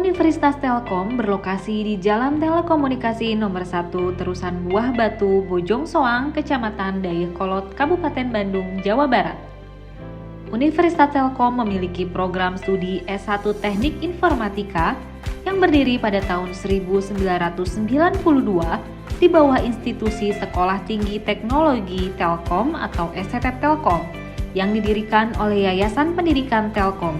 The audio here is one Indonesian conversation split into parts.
Universitas Telkom berlokasi di Jalan Telekomunikasi Nomor 1 Terusan Buah Batu, Bojong Soang, Kecamatan Dayakolot, Kabupaten Bandung, Jawa Barat. Universitas Telkom memiliki program studi S1 Teknik Informatika yang berdiri pada tahun 1992 di bawah institusi Sekolah Tinggi Teknologi Telkom atau STT Telkom yang didirikan oleh Yayasan Pendidikan Telkom.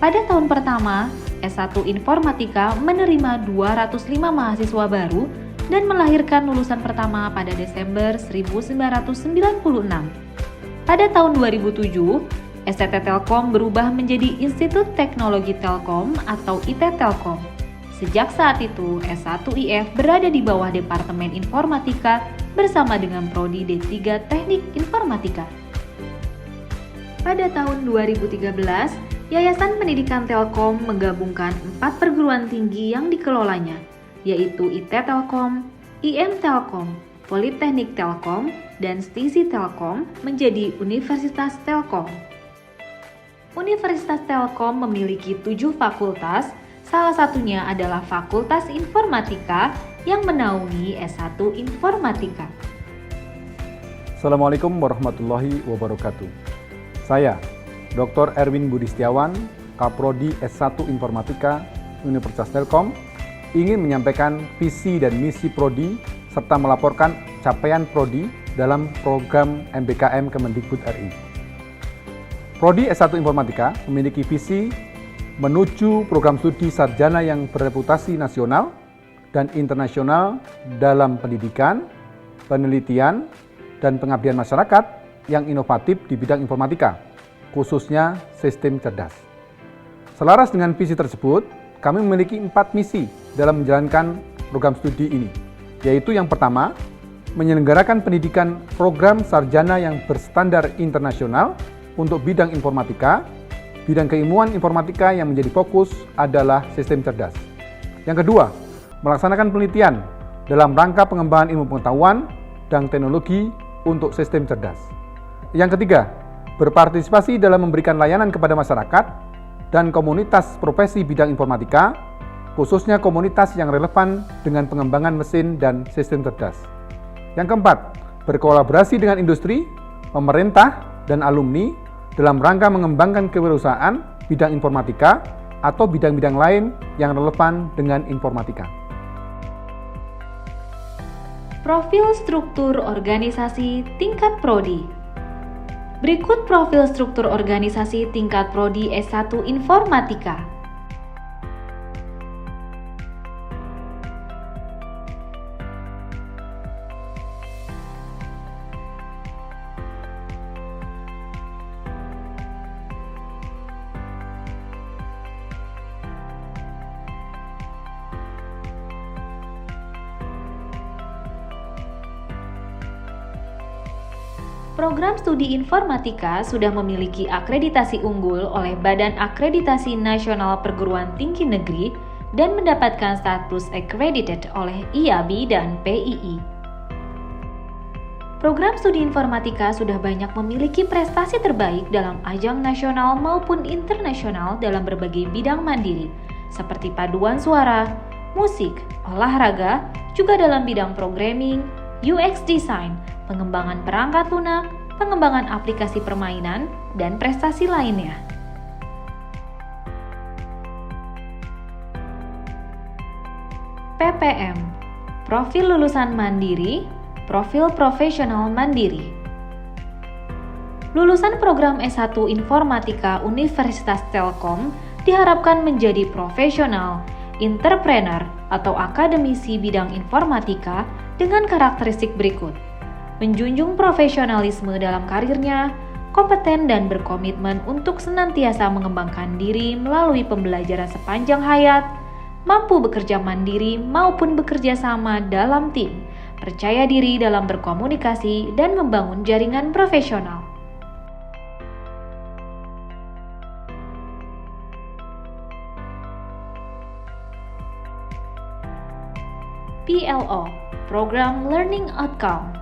Pada tahun pertama, S1 Informatika menerima 205 mahasiswa baru dan melahirkan lulusan pertama pada Desember 1996. Pada tahun 2007, STT Telkom berubah menjadi Institut Teknologi Telkom atau IT Telkom. Sejak saat itu, S1 IF berada di bawah Departemen Informatika bersama dengan Prodi D3 Teknik Informatika. Pada tahun 2013, Yayasan Pendidikan Telkom menggabungkan 4 perguruan tinggi yang dikelolanya, yaitu IT Telkom, IM Telkom, Politeknik Telkom, dan Stisi Telkom menjadi Universitas Telkom. Universitas Telkom memiliki 7 fakultas, salah satunya adalah Fakultas Informatika yang menaungi S1 Informatika. Assalamualaikum warahmatullahi wabarakatuh. Saya, Dr. Erwin Budi Setiawan, Kaprodi S1 Informatika Universitas Telkom, ingin menyampaikan visi dan misi Prodi serta melaporkan capaian Prodi dalam program MBKM Kemendikbud RI. Prodi S1 Informatika memiliki visi menuju program studi sarjana yang bereputasi nasional dan internasional dalam pendidikan, penelitian, dan pengabdian masyarakat yang inovatif di bidang informatika, khususnya sistem cerdas. Selaras dengan visi tersebut, kami memiliki 4 misi dalam menjalankan program studi ini, yaitu yang pertama, menyelenggarakan pendidikan program sarjana yang berstandar internasional untuk bidang informatika. Bidang keilmuan informatika yang menjadi fokus adalah sistem cerdas. Yang kedua, melaksanakan penelitian dalam rangka pengembangan ilmu pengetahuan dan teknologi untuk sistem cerdas. Yang ketiga, berpartisipasi dalam memberikan layanan kepada masyarakat dan komunitas profesi bidang informatika, khususnya komunitas yang relevan dengan pengembangan mesin dan sistem cerdas. Yang keempat, berkolaborasi dengan industri, pemerintah, dan alumni dalam rangka mengembangkan kewirausahaan bidang informatika atau bidang-bidang lain yang relevan dengan informatika. Profil struktur organisasi tingkat Prodi. Berikut profil struktur organisasi tingkat Prodi S1 Informatika. Program studi informatika sudah memiliki akreditasi unggul oleh Badan Akreditasi Nasional Perguruan Tinggi Negeri dan mendapatkan status accredited oleh IABI dan PII. Program studi informatika sudah banyak memiliki prestasi terbaik dalam ajang nasional maupun internasional dalam berbagai bidang mandiri, seperti paduan suara, musik, olahraga, juga dalam bidang programming, UX design, pengembangan perangkat lunak, pengembangan aplikasi permainan, dan prestasi lainnya. PPM, Profil Lulusan Mandiri, Profil Profesional Mandiri. Lulusan program S1 Informatika Universitas Telkom diharapkan menjadi profesional, entrepreneur, atau akademisi bidang informatika dengan karakteristik berikut: menjunjung profesionalisme dalam karirnya, kompeten dan berkomitmen untuk senantiasa mengembangkan diri melalui pembelajaran sepanjang hayat, mampu bekerja mandiri maupun bekerja sama dalam tim, percaya diri dalam berkomunikasi dan membangun jaringan profesional. PLO, Program Learning Outcome.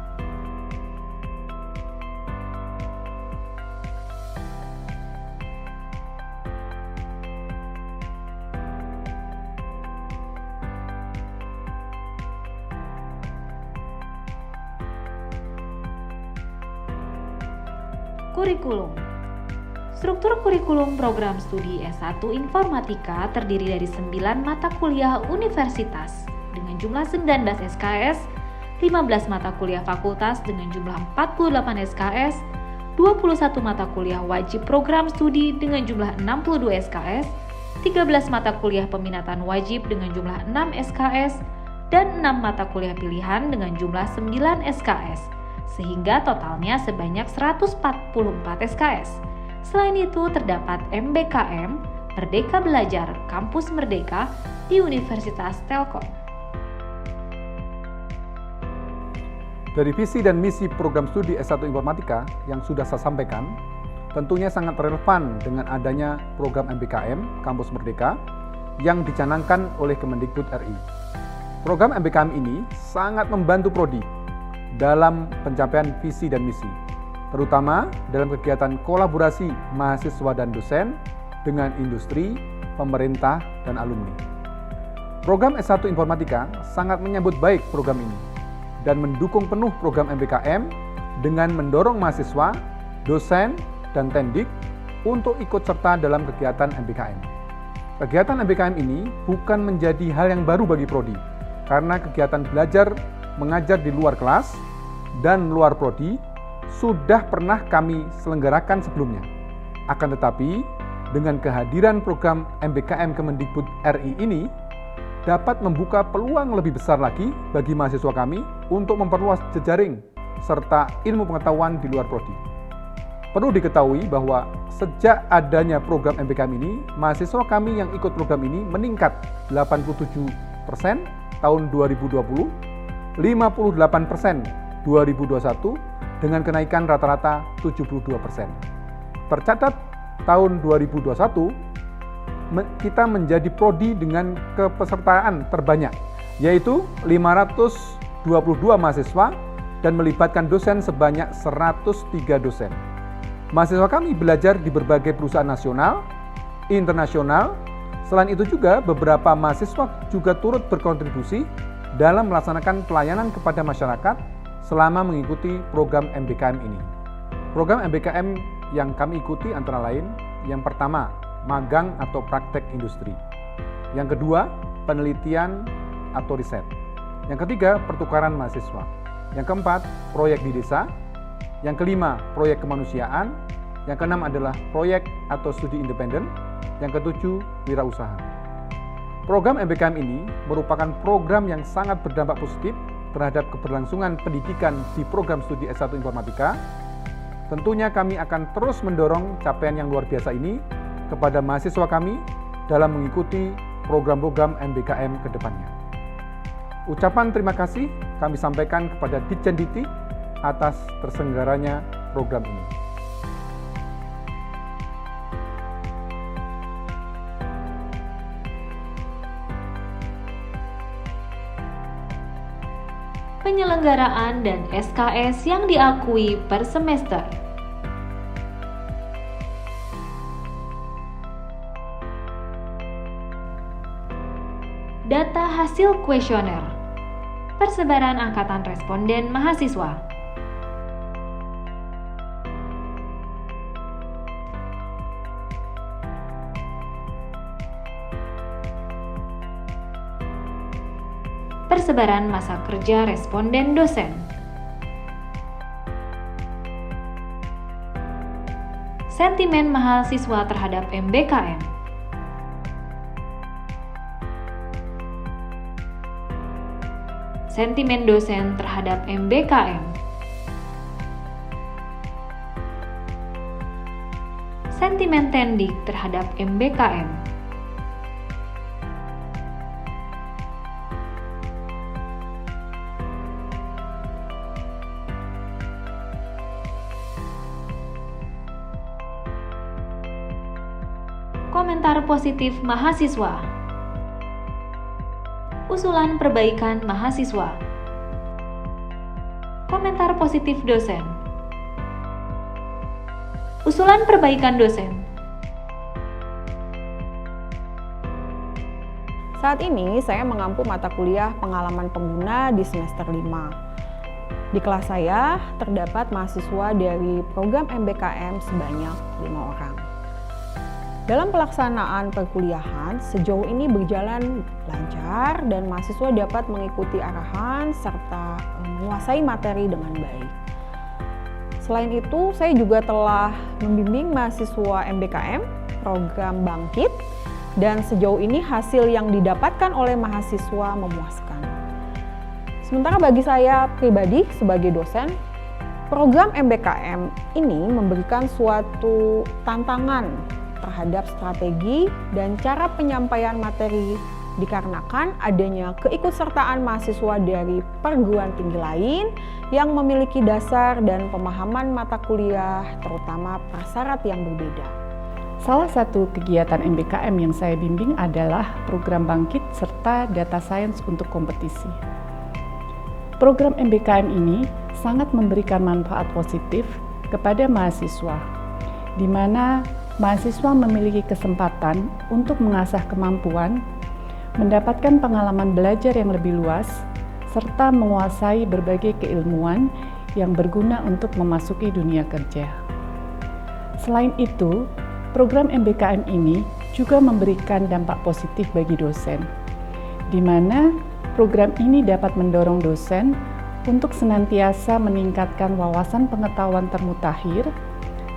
Kurikulum. Struktur kurikulum program studi S1 Informatika terdiri dari 9 mata kuliah universitas dengan jumlah 19 SKS, 15 mata kuliah fakultas dengan jumlah 48 SKS, 21 mata kuliah wajib program studi dengan jumlah 62 SKS, 13 mata kuliah peminatan wajib dengan jumlah 6 SKS, dan 6 mata kuliah pilihan dengan jumlah 9 SKS, sehingga totalnya sebanyak 144 SKS. Selain itu, terdapat MBKM, Merdeka Belajar Kampus Merdeka di Universitas Telkom. Dari visi dan misi program studi S1 Informatika yang sudah saya sampaikan, tentunya sangat relevan dengan adanya program MBKM Kampus Merdeka yang dicanangkan oleh Kemendikbud RI. Program MBKM ini sangat membantu Prodi dalam pencapaian visi dan misi, terutama dalam kegiatan kolaborasi mahasiswa dan dosen dengan industri, pemerintah, dan alumni. Program S1 Informatika sangat menyambut baik program ini dan mendukung penuh program MBKM dengan mendorong mahasiswa, dosen, dan tendik untuk ikut serta dalam kegiatan MBKM. Kegiatan MBKM ini bukan menjadi hal yang baru bagi Prodi, karena kegiatan belajar mengajar di luar kelas dan luar Prodi sudah pernah kami selenggarakan sebelumnya. Akan tetapi, dengan kehadiran program MBKM Kemendikbud RI ini, dapat membuka peluang lebih besar lagi bagi mahasiswa kami untuk memperluas jejaring serta ilmu pengetahuan di luar Prodi. Perlu diketahui bahwa sejak adanya program MBKM ini, mahasiswa kami yang ikut program ini meningkat 87% tahun 2020, 58% 2021, dengan kenaikan rata-rata 72%. Tercatat tahun 2021, kita menjadi Prodi dengan kepesertaan terbanyak, yaitu 522 mahasiswa dan melibatkan dosen sebanyak 103 dosen. Mahasiswa kami belajar di berbagai perusahaan nasional, internasional. Selain itu juga beberapa mahasiswa juga turut berkontribusi dalam melaksanakan pelayanan kepada masyarakat selama mengikuti program MBKM ini. Program MBKM yang kami ikuti antara lain, yang pertama, magang atau praktek industri. Yang kedua, penelitian atau riset. Yang ketiga, pertukaran mahasiswa. Yang keempat, proyek di desa. Yang kelima, proyek kemanusiaan. Yang keenam adalah proyek atau studi independen. Yang ketujuh, wirausaha. Program MBKM ini merupakan program yang sangat berdampak positif terhadap keberlangsungan pendidikan di program studi S1 Informatika. Tentunya kami akan terus mendorong capaian yang luar biasa ini kepada mahasiswa kami dalam mengikuti program-program MBKM ke depannya. Ucapan terima kasih kami sampaikan kepada Ditjen Diti atas terselenggaranya program ini. Penyelenggaraan dan SKS yang diakui per semester. Data hasil kuesioner. Persebaran angkatan responden mahasiswa. Persebaran masa kerja responden dosen. Sentimen mahasiswa terhadap MBKM. Sentimen dosen terhadap MBKM. Sentimen tendik terhadap MBKM. Komentar positif mahasiswa. Usulan perbaikan mahasiswa. Komentar positif dosen. Usulan perbaikan dosen. Saat ini saya mengampu mata kuliah pengalaman pengguna di semester 5. Di kelas saya terdapat mahasiswa dari program MBKM sebanyak 5 orang. Dalam pelaksanaan perkuliahan, sejauh ini berjalan lancar dan mahasiswa dapat mengikuti arahan serta menguasai materi dengan baik. Selain itu, saya juga telah membimbing mahasiswa MBKM program Bangkit dan sejauh ini hasil yang didapatkan oleh mahasiswa memuaskan. Sementara bagi saya pribadi sebagai dosen, program MBKM ini memberikan suatu tantangan terhadap strategi dan cara penyampaian materi dikarenakan adanya keikutsertaan mahasiswa dari perguruan tinggi lain yang memiliki dasar dan pemahaman mata kuliah terutama prasyarat yang berbeda. Salah satu kegiatan MBKM yang saya bimbing adalah program Bangkit serta Data Science untuk kompetisi. Program MBKM ini sangat memberikan manfaat positif kepada mahasiswa, di mana mahasiswa memiliki kesempatan untuk mengasah kemampuan, mendapatkan pengalaman belajar yang lebih luas, serta menguasai berbagai keilmuan yang berguna untuk memasuki dunia kerja. Selain itu, program MBKM ini juga memberikan dampak positif bagi dosen, di mana program ini dapat mendorong dosen untuk senantiasa meningkatkan wawasan pengetahuan termutakhir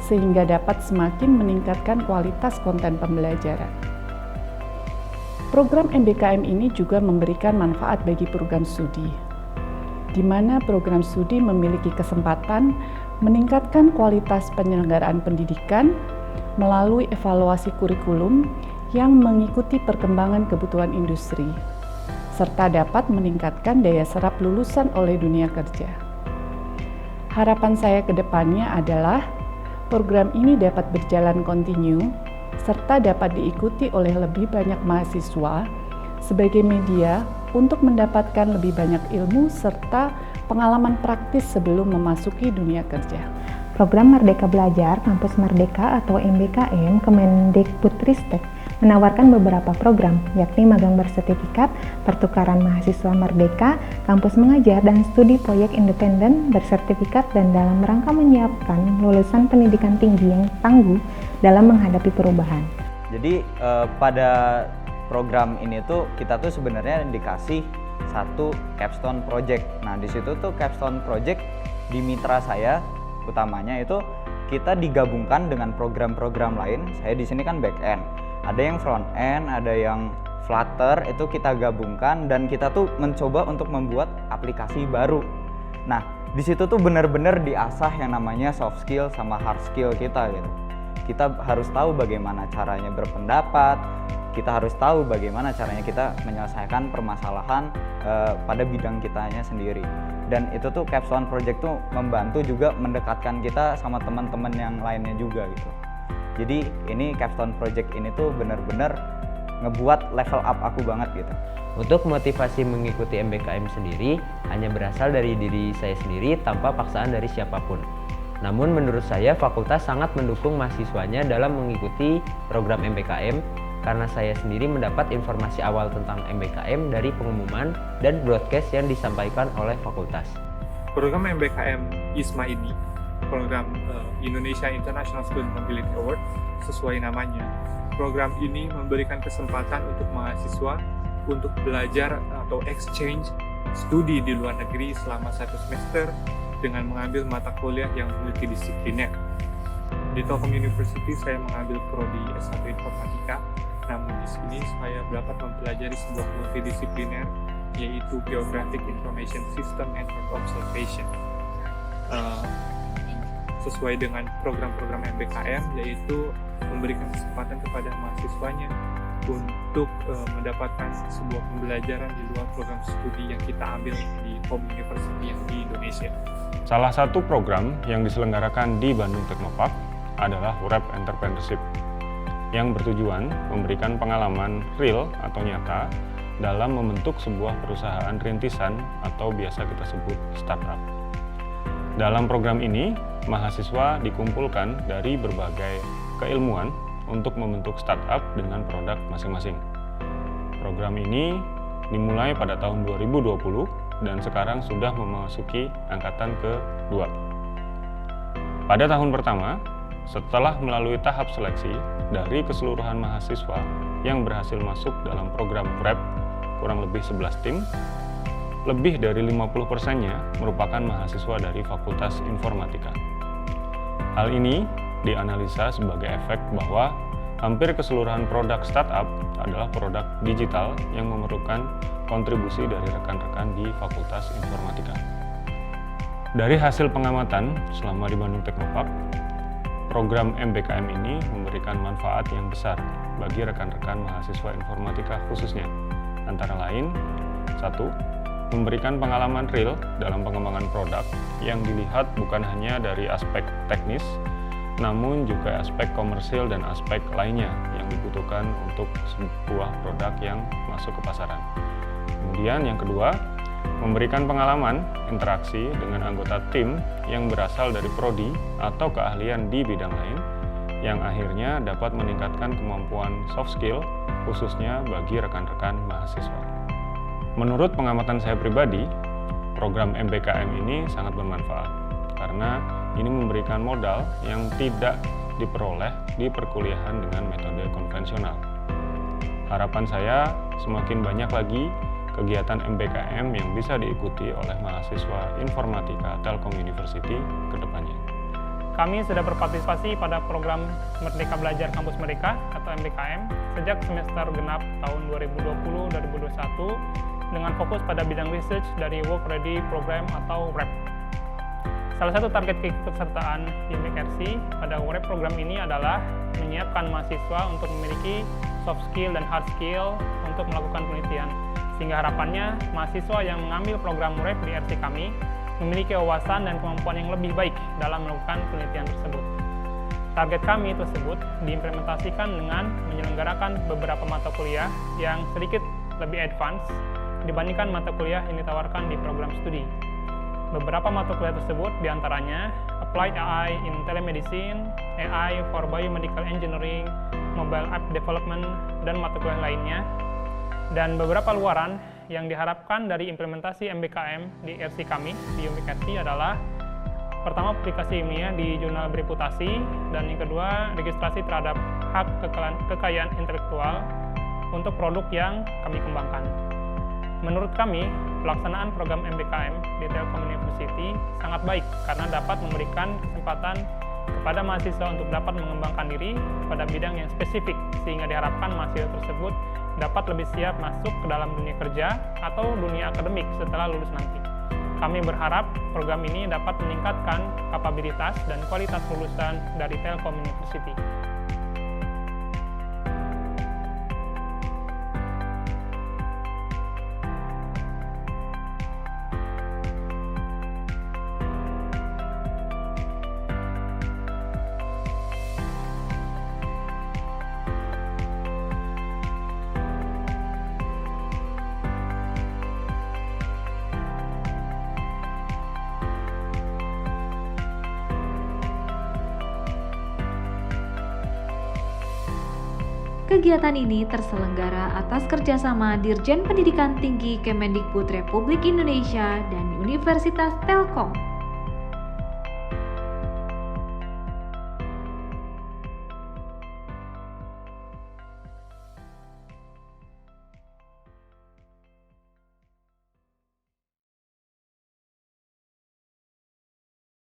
sehingga dapat semakin meningkatkan kualitas konten pembelajaran. Program MBKM ini juga memberikan manfaat bagi program studi, di mana program studi memiliki kesempatan meningkatkan kualitas penyelenggaraan pendidikan melalui evaluasi kurikulum yang mengikuti perkembangan kebutuhan industri, serta dapat meningkatkan daya serap lulusan oleh dunia kerja. Harapan saya ke depannya adalah program ini dapat berjalan kontinu, serta dapat diikuti oleh lebih banyak mahasiswa sebagai media untuk mendapatkan lebih banyak ilmu serta pengalaman praktis sebelum memasuki dunia kerja. Program Merdeka Belajar Kampus Merdeka atau MBKM Kemendikbudristek menawarkan beberapa program, yakni magang bersertifikat, pertukaran mahasiswa merdeka, kampus mengajar, dan studi proyek independen bersertifikat dan dalam rangka menyiapkan lulusan pendidikan tinggi yang tangguh dalam menghadapi perubahan. Jadi pada program ini tuh kita tuh sebenarnya dikasih satu capstone project. Nah di situ tuh capstone project di mitra saya utamanya itu kita digabungkan dengan program-program lain. Saya di sini kan back end. Ada yang front end, ada yang Flutter, itu kita gabungkan dan kita tuh mencoba untuk membuat aplikasi baru. Nah, di situ tuh benar-benar diasah yang namanya soft skill sama hard skill kita gitu. Kita harus tahu bagaimana caranya berpendapat, kita harus tahu bagaimana caranya kita menyelesaikan permasalahan pada bidang kitanya sendiri. Dan itu tuh capstone project tuh membantu juga mendekatkan kita sama teman-teman yang lainnya juga gitu. Jadi ini capstone project ini tuh benar-benar ngebuat level up aku banget gitu. Untuk motivasi mengikuti MBKM sendiri hanya berasal dari diri saya sendiri tanpa paksaan dari siapapun. Namun menurut saya fakultas sangat mendukung mahasiswanya dalam mengikuti program MBKM karena saya sendiri mendapat informasi awal tentang MBKM dari pengumuman dan broadcast yang disampaikan oleh fakultas. Program MBKM ISMA ini, program Indonesia International Student Mobility Award, sesuai namanya. Program ini memberikan kesempatan untuk mahasiswa untuk belajar atau exchange studi di luar negeri selama 1 semester dengan mengambil mata kuliah yang multidisipliner. Di Telkom University saya mengambil prodi S1 Informatika, namun di sini saya dapat mempelajari sebuah multidisipliner yaitu Geographic Information System and Earth Observation. Sesuai dengan program-program MBKM, yaitu memberikan kesempatan kepada mahasiswanya untuk mendapatkan sebuah pembelajaran di luar program studi yang kita ambil di home university yang di Indonesia. Salah satu program yang diselenggarakan di Bandung Teknopark adalah Wrap Entrepreneurship yang bertujuan memberikan pengalaman real atau nyata dalam membentuk sebuah perusahaan rintisan atau biasa kita sebut startup. Dalam program ini, mahasiswa dikumpulkan dari berbagai keilmuan untuk membentuk startup dengan produk masing-masing. Program ini dimulai pada tahun 2020 dan sekarang sudah memasuki angkatan ke-2. Pada tahun pertama, setelah melalui tahap seleksi dari keseluruhan mahasiswa yang berhasil masuk dalam program UREP kurang lebih 11 tim, lebih dari 50%-nya merupakan mahasiswa dari Fakultas Informatika. Hal ini dianalisa sebagai efek bahwa hampir keseluruhan produk startup adalah produk digital yang memerlukan kontribusi dari rekan-rekan di Fakultas Informatika. Dari hasil pengamatan selama di Bandung Teknopark, program MBKM ini memberikan manfaat yang besar bagi rekan-rekan mahasiswa informatika khususnya. Antara lain, 1. Memberikan pengalaman real dalam pengembangan produk yang dilihat bukan hanya dari aspek teknis, namun juga aspek komersil dan aspek lainnya yang dibutuhkan untuk sebuah produk yang masuk ke pasaran. Kemudian yang kedua, memberikan pengalaman interaksi dengan anggota tim yang berasal dari prodi atau keahlian di bidang lain, yang akhirnya dapat meningkatkan kemampuan soft skill khususnya bagi rekan-rekan mahasiswa. Menurut pengamatan saya pribadi, program MBKM ini sangat bermanfaat karena ini memberikan modal yang tidak diperoleh di perkuliahan dengan metode konvensional. Harapan saya semakin banyak lagi kegiatan MBKM yang bisa diikuti oleh mahasiswa Informatika Telkom University ke depannya. Kami sudah berpartisipasi pada program Merdeka Belajar Kampus Merdeka atau MBKM sejak semester genap tahun 2020-2021 dengan fokus pada bidang research dari Work Ready Program atau WREP. Salah satu target keikutsertaan di MKRC pada WREP program ini adalah menyiapkan mahasiswa untuk memiliki soft skill dan hard skill untuk melakukan penelitian, sehingga harapannya mahasiswa yang mengambil program WREP di RC kami memiliki wawasan dan kemampuan yang lebih baik dalam melakukan penelitian tersebut. Target kami tersebut diimplementasikan dengan menyelenggarakan beberapa mata kuliah yang sedikit lebih advance dibandingkan mata kuliah yang ditawarkan di program studi. Beberapa mata kuliah tersebut diantaranya Applied AI in Telemedicine, AI for Biomedical Engineering, Mobile App Development, dan mata kuliah lainnya. Dan beberapa luaran yang diharapkan dari implementasi MBKM di RC kami, di UMIK adalah pertama, publikasi ilmiah di jurnal bereputasi, dan yang kedua, registrasi terhadap hak kekayaan intelektual untuk produk yang kami kembangkan. Menurut kami, pelaksanaan program MBKM di Telkom University sangat baik karena dapat memberikan kesempatan kepada mahasiswa untuk dapat mengembangkan diri pada bidang yang spesifik, sehingga diharapkan mahasiswa tersebut dapat lebih siap masuk ke dalam dunia kerja atau dunia akademik setelah lulus nanti. Kami berharap program ini dapat meningkatkan kapabilitas dan kualitas lulusan dari Telkom University. Kegiatan ini terselenggara atas kerjasama Dirjen Pendidikan Tinggi Kemendikbud Republik Indonesia dan Universitas Telkom.